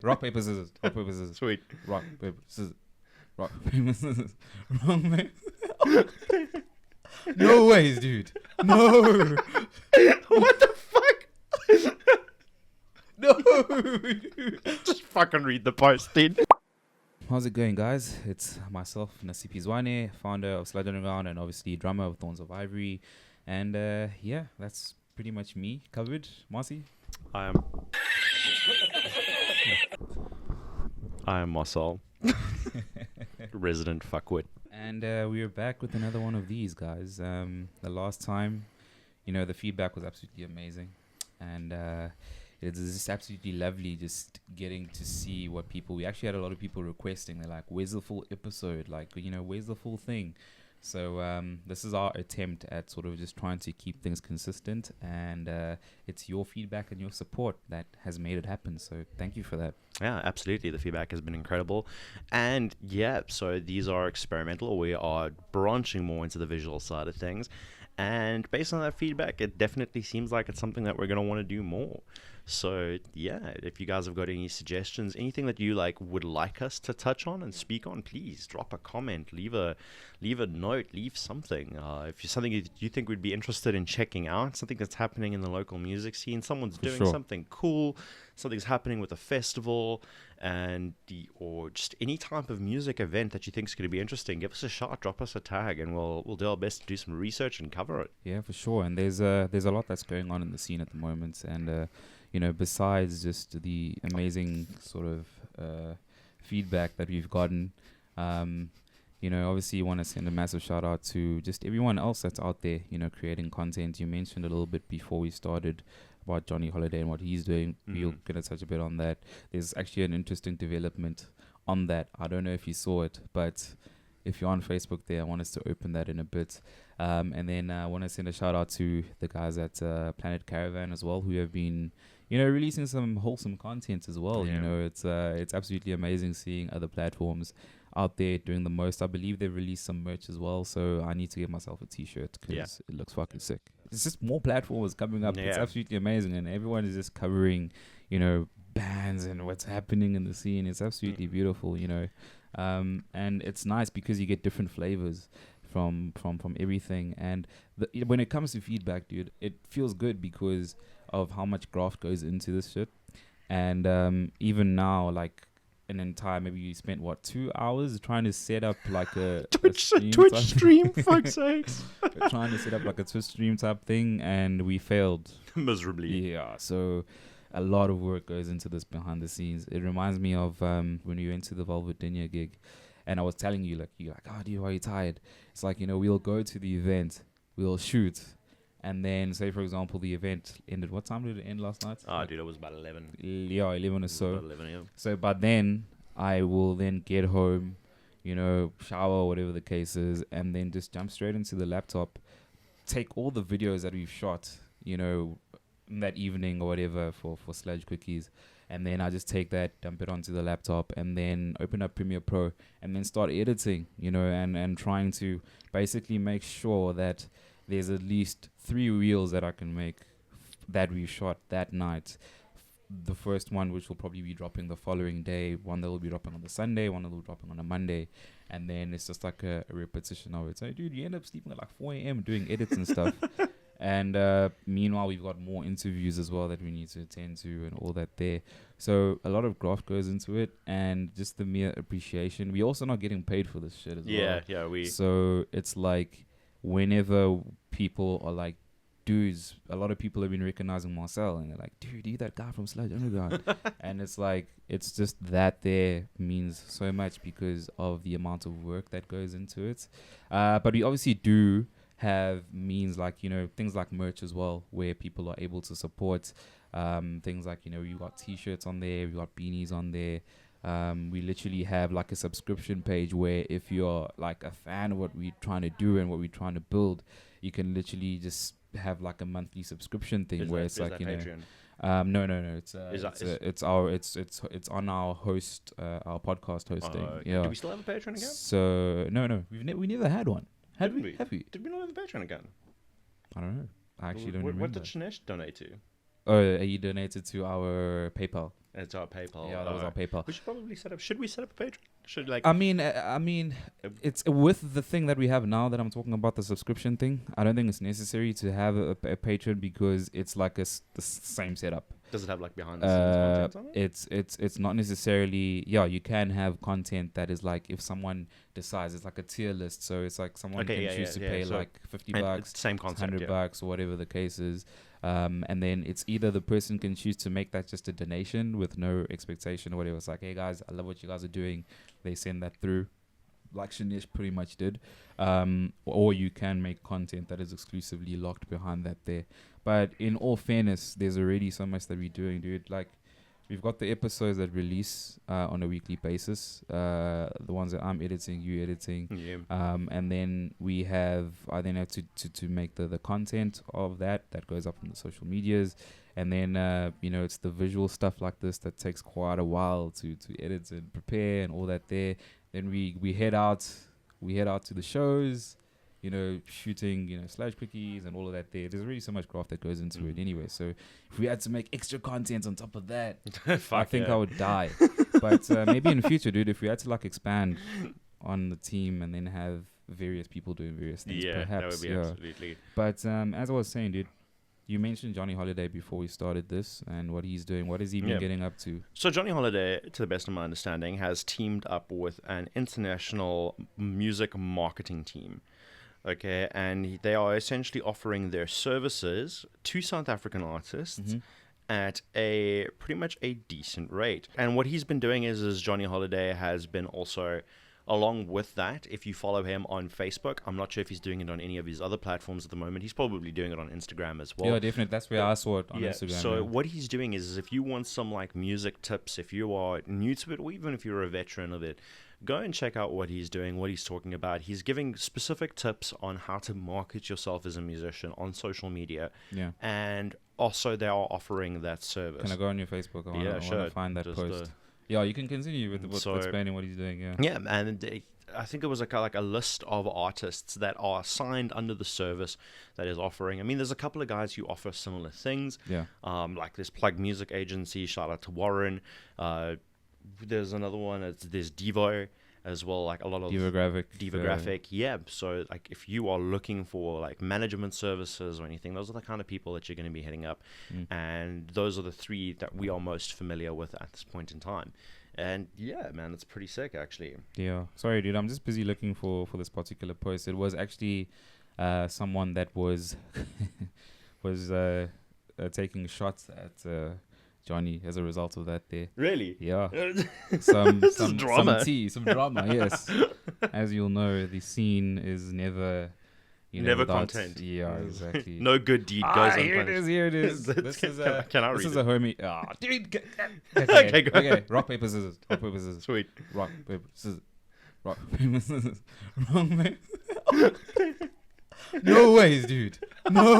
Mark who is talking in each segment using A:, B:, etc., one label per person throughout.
A: Rock, paper, scissors. Rock, paper, scissors.
B: Sweet.
A: Rock, paper, scissors. Rock, paper, scissors. Rock, paper. No ways, dude. No.
B: What the fuck?
A: No.
B: Just fucking read the post, dude.
A: How's it going, guys? It's myself, Nasiphi, founder of Sludge and obviously drummer of Thorns of Ivory. And yeah, that's pretty much me covered. Marcy?
B: I am Marcel, resident fuckwit.
A: And we are back with another one of these, guys. The last time, the feedback was absolutely amazing. And it's just absolutely lovely just getting to see what people... We actually had a lot of people requesting. They're like, where's the full episode? Like, where's the full thing? So this is our attempt at sort of just trying to keep things consistent. And it's your feedback and your support that has made it happen. So thank you for that.
B: Yeah, absolutely. The feedback has been incredible. And yeah, so these are experimental. We are branching more into the visual side of things. And based on that feedback, it definitely seems like it's something that we're going to want to do more. So yeah, if you guys have got any suggestions, anything that you would like us to touch on and speak on, please drop a comment, leave a note, leave something. If you're something you think we'd be interested in checking out, something that's happening in the local music scene, someone's doing something cool, something's happening with a festival, or just any type of music event that you think is going to be interesting, give us a shot, drop us a tag, and we'll do our best to do some research and cover it.
A: Yeah, for sure. And there's a lot that's going on in the scene at the moment, and besides just the amazing sort of feedback that we've gotten, obviously you want to send a massive shout out to just everyone else that's out there, creating content. You mentioned a little bit before we started about Johni Holiday and what he's doing. We'll get to touch a bit on that. There's actually an interesting development on that. I don't know if you saw it, but if you're on Facebook there, I want us to open that in a bit. And then I want to send a shout out to the guys at Planet Caravan as well, who have been releasing some wholesome content as well.
B: Yeah.
A: It's absolutely amazing seeing other platforms out there doing the most. I believe they've released some merch as well, so I need to get myself a t-shirt because it looks fucking sick. It's just more platforms coming up. It's absolutely amazing, and everyone is just covering bands and what's happening in the scene. It's absolutely beautiful, and it's nice because you get different flavors from everything. And when it comes to feedback, dude, it feels good because of how much graft goes into this shit. And even now, an entire, maybe you spent 2 hours trying to set up a
B: Twitch stream, fuck's sakes.
A: Trying to set up a Twitch stream type thing, and we failed
B: miserably.
A: Yeah, so a lot of work goes into this behind the scenes. It reminds me of when we went to the Velvet Dinner gig, and I was telling you, you're like, oh, dude, why are you tired? It's we'll go to the event, we'll shoot, and then, say, for example, the event ended. What time did it end last night?
B: Dude, it was about 11.
A: Yeah, 11 or so.
B: About 11, yeah.
A: So, but then I will then get home, shower, whatever the case is, and then just jump straight into the laptop, take all the videos that we've shot, that evening or whatever for Sludge Cookies, and then I just take that, dump it onto the laptop, and then open up Premiere Pro, and then start editing, and trying to basically make sure that there's at least 3 reels that I can make that we shot that night. The first one, which will probably be dropping the following day, one that will be dropping on the Sunday, one that will be dropping on a Monday, and then it's just a repetition of it. So, dude, you end up sleeping at 4 a.m. doing edits and stuff. And meanwhile, we've got more interviews as well that we need to attend to and all that there. So a lot of graft goes into it, and just the mere appreciation. We're also not getting paid for this shit as well.
B: Yeah,
A: So it's whenever people are dudes, a lot of people have been recognizing Marcel, and they're like, dude, you that guy from Sludge Underground. And it's just that there means so much because of the amount of work that goes into it. But we obviously do have means things like merch as well, where people are able to support things we got t-shirts on there, we got beanies on there. We literally have a subscription page where if you're a fan of what we're trying to do and what we're trying to build, you can literally just have a monthly subscription thing where it's
B: Patreon?
A: No, it's on our host, our podcast hosting. Yeah.
B: Do we still have a Patreon account?
A: So no, we never had one. Have we?
B: Did we not have a Patreon account?
A: I don't know. I actually don't remember.
B: What did Shanesh donate to?
A: Oh, he donated to our PayPal.
B: It's our PayPal.
A: Yeah, that was our PayPal.
B: We should probably set up. Should we set up a Patreon? Should
A: I mean, it's with the thing that we have now that I'm talking about, the subscription thing. I don't think it's necessary to have a Patreon because it's like the same setup.
B: Does it have like behind the scenes content on it?
A: It's not necessarily. Yeah, you can have content that is like if someone decides it's like a tier list. So it's like someone can choose to pay
B: so
A: like $50,
B: same concept,
A: $100 or whatever the case is. And then it's either the person can choose to make that just a donation with no expectation or whatever. It's like, hey guys, I love what you guys are doing. They send that through, like Shanish pretty much did. Or you can make content that is exclusively locked behind that there. But in all fairness, there's already so much that we're doing, dude. Like, we've got the episodes that release on a weekly basis. The ones that I'm editing, you editing.
B: Yeah.
A: And then I then have to make the content of that goes up on the social medias. And then, it's the visual stuff like this that takes quite a while to edit and prepare and all that there. Then we head out to the shows, shooting, Sludge cookies and all of that there. There's really so much craft that goes into it anyway. So if we had to make extra content on top of that, I think I would die. But maybe in the future, dude, if we had to like expand on the team and then have various people doing various things, perhaps.
B: That would be absolutely.
A: But as I was saying, dude, you mentioned Johni Holiday before we started this and what he's doing. What has he been getting up to?
B: So Johni Holiday, to the best of my understanding, has teamed up with an international music marketing team. Okay, and they are essentially offering their services to South African artists at a pretty much a decent rate. And what he's been doing is Johni Holiday has been also, along with that, if you follow him on Facebook, I'm not sure if he's doing it on any of his other platforms at the moment. He's probably doing it on Instagram as well.
A: Yeah, definitely. That's where I saw it on Instagram.
B: So what he's doing is if you want some like music tips, if you are new to it, or even if you're a veteran of it, go and check out what he's doing, what he's talking about. He's giving specific tips on how to market yourself as a musician on social media.
A: Yeah.
B: And also they are offering that service.
A: Can I go on your Facebook? I want to find that post. Yeah, you can continue with explaining what he's doing. Yeah.
B: Yeah, and I think it was like a list of artists that are signed under the service that is offering. I mean, there's a couple of guys who offer similar things.
A: Yeah.
B: Like this Plug Music Agency. Shout out to Warren. There's another one. There's Devo as well. Like a lot of Divographic. Yeah. So like if you are looking for like management services or anything, those are the kind of people that you're going to be hitting up. And those are the three that we are most familiar with at this point in time. And yeah, man, it's pretty sick actually.
A: Yeah. Sorry, dude. I'm just busy looking for this particular post. It was actually someone that was taking shots at Johni as a result of that there.
B: Really?
A: Yeah. Some
B: drama.
A: Some drama, yes. As you'll know, the scene is never
B: never content.
A: Yeah, exactly.
B: No good deed goes unpunished.
A: Here it is. This is a homie. Dude.
B: Okay, go.
A: Okay. Rock, paper, scissors. Rock, paper, scissors.
B: Sweet.
A: Rock, paper, scissors. Rock, paper, scissors. Wrong way. No ways, dude. No.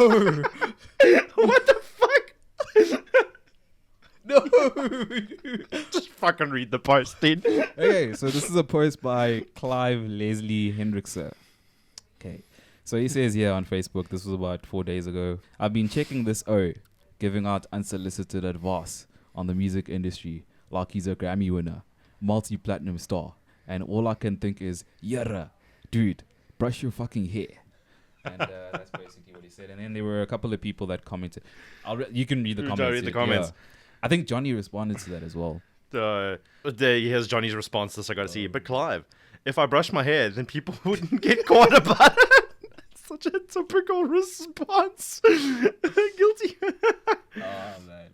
B: What the fuck?
A: No.
B: Just fucking read the post, dude.
A: Okay, so this is a post by Clive Hendrikse. Okay. So he says here on Facebook, this was about 4 days ago, I've been checking this giving out unsolicited advice on the music industry, like he's a Grammy winner, multi-platinum star, and all I can think is, Yara, dude, brush your fucking hair. And that's basically what he said. And then there were a couple of people that commented. You can read the comments.
B: Read the comments.
A: Yeah. I think Johni responded to that as well.
B: Here's Johnny's response to this. I got to see. But Clive, if I brush my hair, then people wouldn't get caught about it. Such a typical response. Guilty.
A: Oh, man.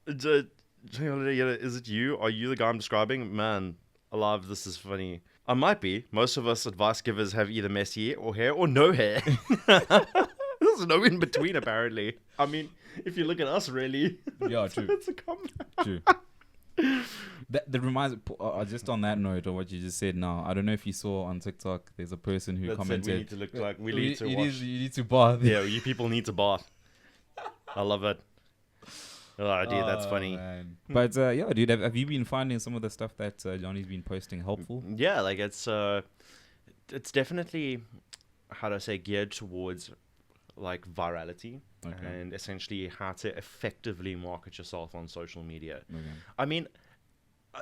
B: Is it you? Are you the guy I'm describing? Man, alive, this is funny. I might be. Most of us advice givers have either messy hair or no hair. There's no in between, apparently. I mean, if you look at us, really.
A: Yeah, true.
B: It's a comment.
A: True. That reminds me, just on that note of what you just said now, I don't know if you saw on TikTok, there's a person who commented.
B: We need to look like we need to wash.
A: You need to bath.
B: Yeah, you people need to bath. I love it. Oh, dude, that's funny.
A: Man. But yeah, dude, have you been finding some of the stuff that Johnny's been posting helpful?
B: Yeah, like it's definitely, how do I say, geared towards like virality
A: Okay.
B: and essentially how to effectively market yourself on social media.
A: Okay.
B: I mean,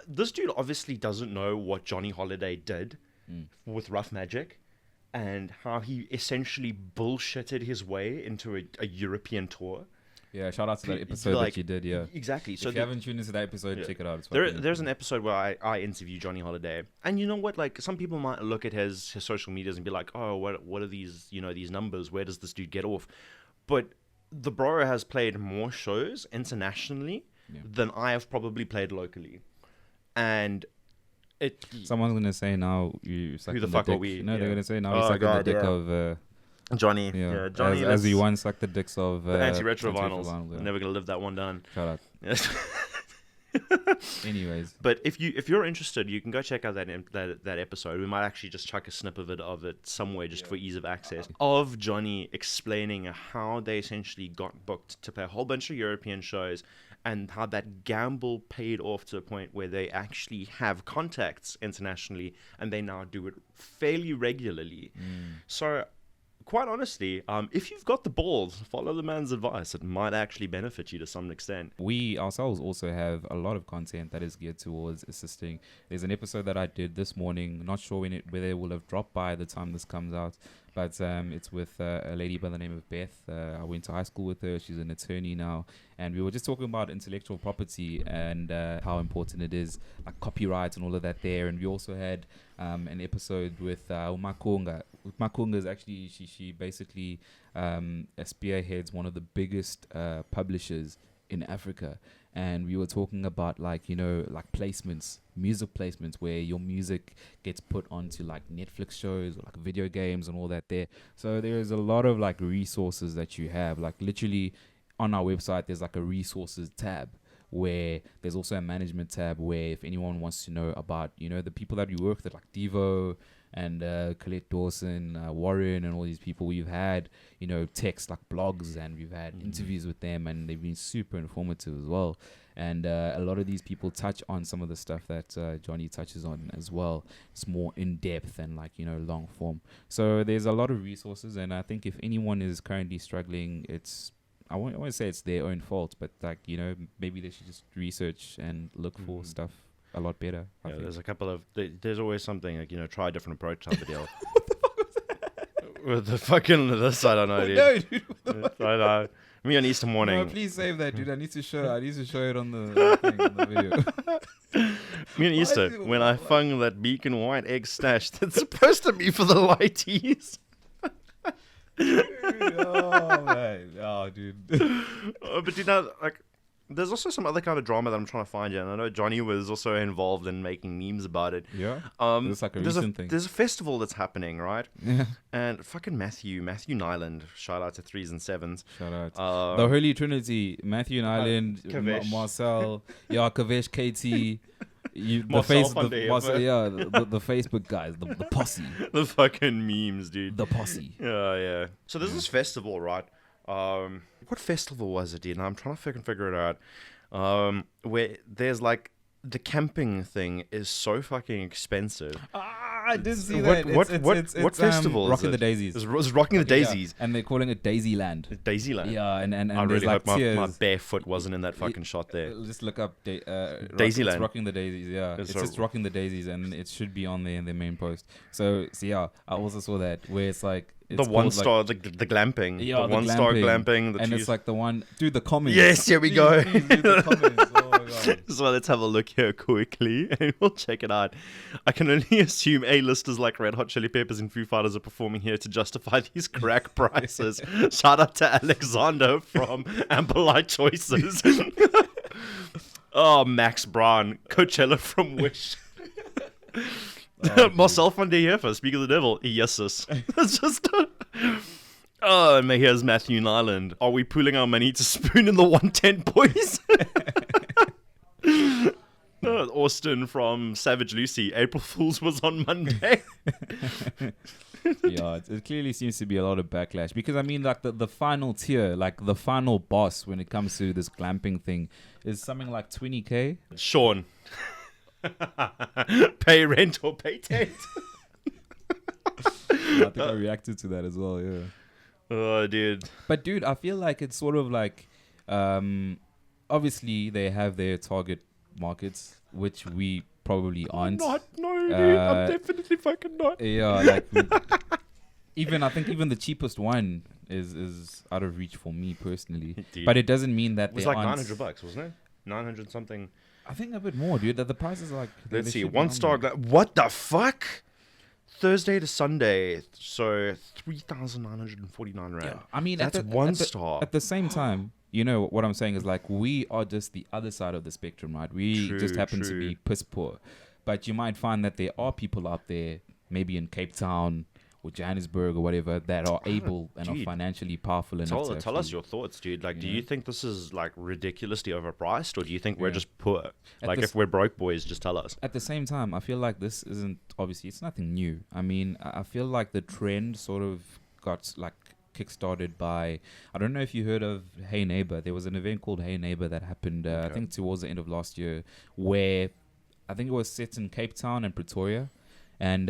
B: this dude obviously doesn't know what Johni Holiday did with Rough Magic and how he essentially bullshitted his way into a European tour.
A: Yeah, shout out to that episode
B: Like,
A: that you did, yeah.
B: Exactly. So
A: If you haven't tuned into that episode,
B: yeah.
A: check it out. It's
B: There's an episode where I interview Johni Holiday, and you know what? Like, some people might look at his social medias and be like, "Oh, what are these? You know, these numbers? Where does this dude get off?" But the bro has played more shows internationally than I have probably played locally, and
A: someone's gonna say now you suck
B: Who the
A: the
B: fuck
A: dick.
B: are we?
A: No, they're
B: Yeah.
A: gonna say now
B: Oh,
A: you suck
B: God,
A: the dick
B: yeah.
A: of
B: Johnny,
A: yeah.
B: Johnny,
A: as we once sucked the dicks of
B: the anti-retro vinyls.
A: yeah.
B: Never gonna live that one down.
A: Shout out. Anyways,
B: But if you're interested, you can go check out that episode. We might actually just chuck a snip of it somewhere just for ease of access of Johnny explaining how they essentially got booked to play a whole bunch of European shows and how that gamble paid off to a point where they actually have contacts internationally and they now do it fairly regularly. So quite honestly, if you've got the balls, follow the man's advice. It might actually benefit you to some extent.
A: we ourselves also have a lot of content that is geared towards assisting. There's an episode that I did this morning. Not sure whether it will have dropped by the time this comes out, but it's with a lady by the name of Beth. I went to high school with her. She's an attorney now, and we were just talking about intellectual property and how important it is, like copyright and all of that there. And we also had an episode with Umakunga. Umakunga is actually she basically spearheads one of the biggest publishers in Africa, and we were talking about like placements, music placements, where your music gets put onto like Netflix shows or like video games and all that there. So there's a lot of like resources that you have, like literally on our website there's like a resources tab where there's also a management tab where if anyone wants to know about the people that we work with, like Devo and Colette Dawson, Warren, and all these people, we've had texts like blogs, and we've had interviews with them, and they've been super informative as well. And a lot of these people touch on some of the stuff that Johnny touches on as well. It's more in depth and long form. So there's a lot of resources, and I think if anyone is currently struggling, I won't say it's their own fault, but maybe they should just research and look for stuff a lot better.
B: Yeah, there's a couple of there's always something like try a different approach type of deal. With the fucking this, I don't know, dude.
A: No, dude.
B: I know. Me on Easter morning.
A: No, please save that, dude. I need to show it on the thing, on the video.
B: Me on Easter when I fung that beacon white egg stash that's supposed to be for the lighties.
A: Oh man, dude.
B: But there's also some other kind of drama that I'm trying to find here, and I know Johnny was also involved in making memes about it.
A: Yeah. It's like a recent thing.
B: There's a festival that's happening, right?
A: Yeah.
B: And fucking Matthew Nyland, shout out to 3s and 7s.
A: Shout out. The Holy Trinity, Matthew Nyland,
B: Kavesh.
A: Marcel, Kavesh, KT. The Facebook guys, the posse.
B: The fucking memes, dude.
A: The posse.
B: Yeah. So there's this festival, right? What festival was it, dude? I'm trying to figure it out. Where there's like the camping thing is so fucking expensive.
A: I did see that.
B: What festival is
A: Rocking
B: it?
A: the Daisies.
B: It's Rocking the Daisies.
A: Yeah. And they're calling it Daisyland.
B: Daisyland.
A: Yeah, and
B: I really
A: like
B: hope
A: tiers.
B: my bare foot wasn't in that fucking shot there.
A: Just look up
B: Daisyland.
A: It's Rocking the Daisies. Yeah, it's just Rocking the Daisies, and it should be on there in their main post. So yeah, I also saw that where it's like
B: the one star, the glamping.
A: Yeah,
B: the one star glamping.
A: And it's like the one. Dude, the comments.
B: Yes, here we go.
A: Please read the comments. Oh my god.
B: So let's have a look here quickly and we'll check it out. I can only assume A-listers like Red Hot Chili Peppers and Foo Fighters are performing here to justify these crack prices. Shout out to Alexander from Amberlight Choices. Oh, Max Brown, Coachella from Wish. Marcel van der Heever, Speak of the Devil. Yes, sis. It's just... Oh, and here's Matthew Nyland. Are we pooling our money to spoon in the 110 boys? Austin from Savage Lucy. April Fool's was on Monday.
A: Yeah, it clearly seems to be a lot of backlash because I mean, like the final tier, like the final boss when it comes to this glamping thing, is something like 20K.
B: Sean, pay rent or pay tent.
A: I think I reacted to that as well. Yeah.
B: Oh, dude.
A: But dude, I feel like it's sort of like, obviously they have their target markets, which we probably aren't.
B: No, dude. I'm definitely fucking not.
A: Yeah, like I think even the cheapest one is out of reach for me personally.
B: Dude.
A: But it doesn't mean that
B: It was
A: they
B: like
A: aren't.
B: $900, wasn't it? 900 something.
A: I think a bit more, dude. That the price is like.
B: Let's
A: they
B: see.
A: should be
B: 1
A: on
B: star.
A: there.
B: What the fuck? Thursday to Sunday. So 3,949 rand.
A: Yeah, I mean
B: That's
A: at the,
B: 1
A: at the-
B: star.
A: At the same time, you know what I'm saying is like we are just the other side of the spectrum, right? We just
B: True,
A: happen to
B: true.
A: be piss poor, but you might find that there are people out there, maybe in Cape Town or Johannesburg or whatever, that are able and are
B: dude.
A: financially powerful enough to
B: Tell us
A: actually-
B: your thoughts, dude. Like, do
A: Yeah.
B: you think this is like ridiculously overpriced, or do you think we're
A: Yeah.
B: just poor? Like,
A: this-
B: if we're broke boys, just tell us.
A: At the same time, I feel like this isn't obviously it's nothing new. I mean, I feel like the trend sort of got like kickstarted by I don't know if you heard of Hey Neighbor. There was an event called Hey Neighbor that happened I
B: Okay.
A: think towards the end of last year, where I think it was set in Cape Town and Pretoria, and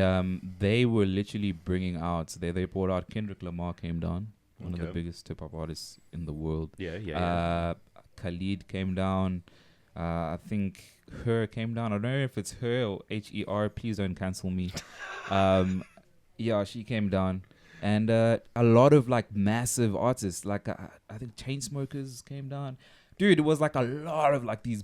A: they were literally bringing out they brought out Kendrick Lamar came down, one of the
B: Okay.
A: biggest hip hop artists in the world.
B: Yeah.
A: Khalid came down. I think Her came down. I don't know if it's Her or HER. Please don't cancel me. Yeah, she came down. And a lot of like massive artists, like I think Chainsmokers came down. Dude, it was like a lot of like these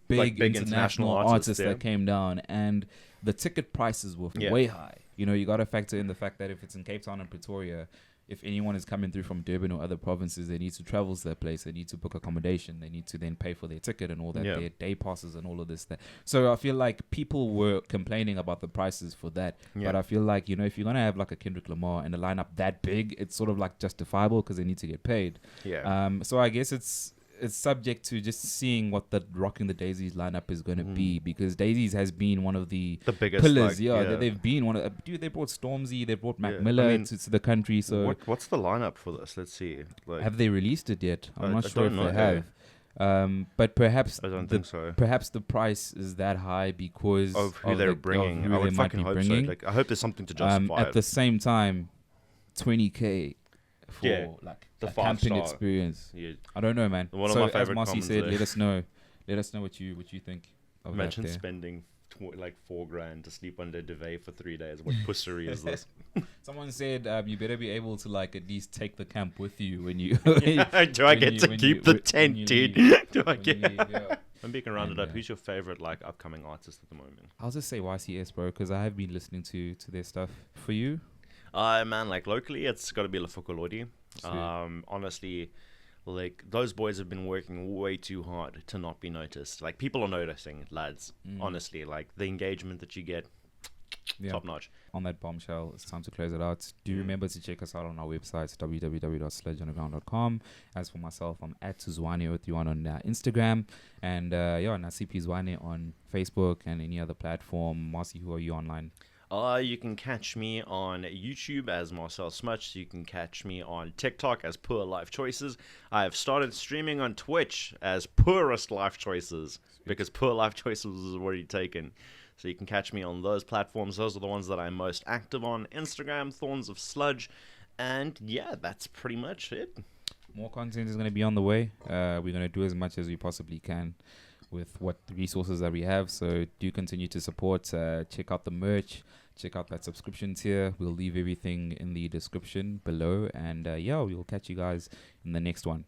A: big,
B: big
A: international
B: international
A: artists
B: artists, yeah.
A: that came down. And the ticket prices were
B: Yeah.
A: way high. You know, you got to factor in the fact that if it's in Cape Town and Pretoria, if anyone is coming through from Durban or other provinces, they need to travel to that place. They need to book accommodation. They need to then pay for their ticket and all that,
B: Yeah.
A: their day passes and all of this. That. So I feel like people were complaining about the prices for that.
B: Yeah.
A: But I feel like, you know, if you're going to have like a Kendrick Lamar and a lineup that big, it's sort of like justifiable because they need to get paid.
B: Yeah.
A: So I guess it's subject to just seeing what the Rocking the Daisies lineup is going to be, because Daisies has been one of the
B: biggest
A: pillars.
B: like,
A: They've been one of dude. They brought Stormzy, they brought Mac
B: Yeah, I
A: Miller
B: mean,
A: to the country. So
B: what's the lineup for this? Let's see. Like,
A: have they released it yet? I'm not
B: I
A: sure if
B: don't
A: they
B: know.
A: have. But perhaps
B: I don't think so.
A: perhaps the price is that high because
B: Of who they're bringing. I would fucking hope so. Like, I hope there's something to justify
A: at
B: it.
A: the same time, 20K for
B: Yeah,
A: like
B: the
A: a camping
B: 5-star.
A: experience.
B: Yeah.
A: I don't know, man.
B: One of
A: so
B: my
A: as
B: favorite
A: Marcy
B: comments
A: said,
B: there.
A: let us know what you think of
B: Imagine
A: that there.
B: spending like $4,000 to sleep under a duvet for 3 days. What pussery is this?
A: Someone said you better be able to like at least take the camp with you when you.
B: Do I get to keep the tent, dude? Do I get?
A: Yeah.
B: I'm being rounded
A: And,
B: up. Who's your favorite like upcoming artist at the moment?
A: I'll just say YCS, bro, because I have been listening to their stuff. For you,
B: Man, like locally, it's got to be Lefoko Lodi.
A: Sweet.
B: Honestly, like those boys have been working way too hard to not be noticed. Like people are noticing, lads. Honestly, like the engagement that you get,
A: yeah.
B: top notch.
A: On that bombshell, it's time to close it out. Do remember to check us out on our website, www.sludgeunderground.com. As for myself, I'm at Zwane with you on Instagram, and Nasiphi Zwane on Facebook and any other platform. Marcy, who are you online?
B: You can catch me on YouTube as Marcel Smutch. You can catch me on TikTok as Poor Life Choices. I have started streaming on Twitch as Poorest Life Choices because Poor Life Choices is already taken. So you can catch me on those platforms. Those are the ones that I'm most active on. Instagram, Thorns of Sludge. And yeah, that's pretty much it.
A: More content is going to be on the way. We're going to do as much as we possibly can with what resources that we have. So do continue to support. Check out the merch. Check out that subscription tier. We'll leave everything in the description below. And we'll catch you guys in the next one.